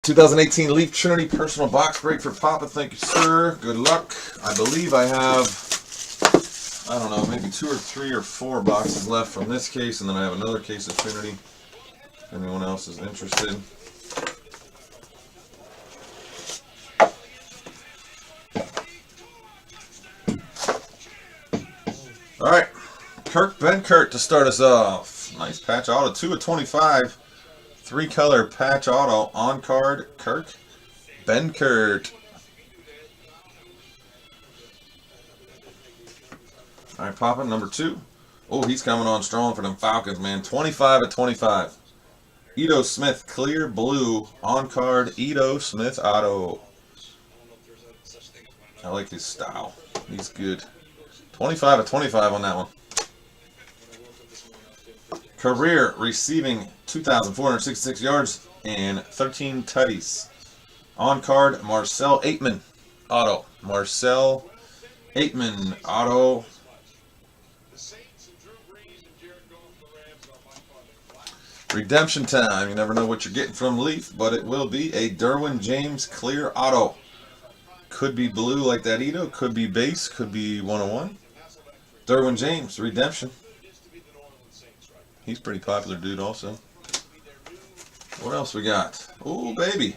2018 Leaf Trinity personal box break for Papa. Thank you, sir. Good luck. I believe I have, I don't know, maybe 2 or 3 or 4 boxes left from this case, and then I have another case of Trinity. If anyone else is interested. All right, Kirk Benkert to start us off. Nice patch auto, 2 of 25. 3-color patch auto on card, Kirk Benkert. All right, Papa, number 2. Oh, he's coming on strong for them Falcons, man. 25 of 25. Ito Smith, clear blue on card. Ito Smith auto. I like his style. He's good. 25 of 25 on that one. Career receiving 2,466 yards and 13 tutties. On card, Marcel Aitman auto. Marcel Aitman auto. Redemption time. You never know what you're getting from Leaf, but it will be a Derwin James clear auto. Could be blue like that Ito, could be base, could be 101. Derwin James, redemption. He's pretty popular dude also. What else we got? Oh, baby.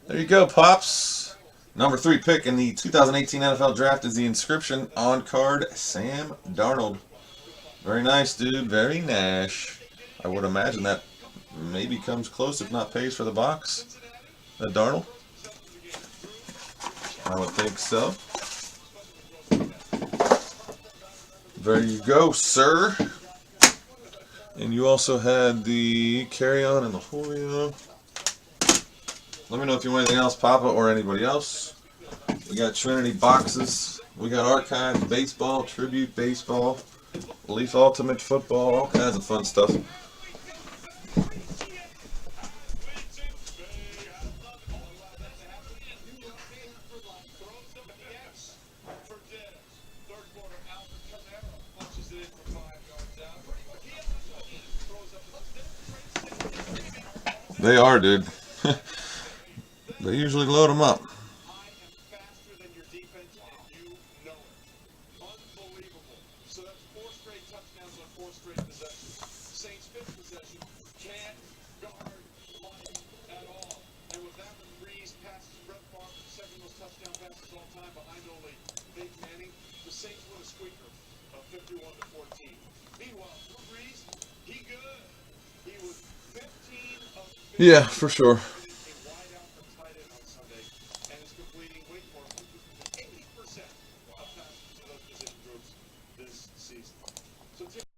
There you go, Pops. Number 3 pick in the 2018 NFL Draft is the inscription on card, Sam Darnold. Very nice, dude. Very nice. I would imagine that maybe comes close, if not pays for the box. Darnold. I would think so. There you go, sir. And you also had the carry-on and the Julio. Let me know if you want anything else, Papa, or anybody else. We got Trinity boxes. We got Archive baseball, Tribute baseball, Leaf Ultimate football, all kinds of fun stuff. They are, dude. They usually load them up. Yeah, for sure.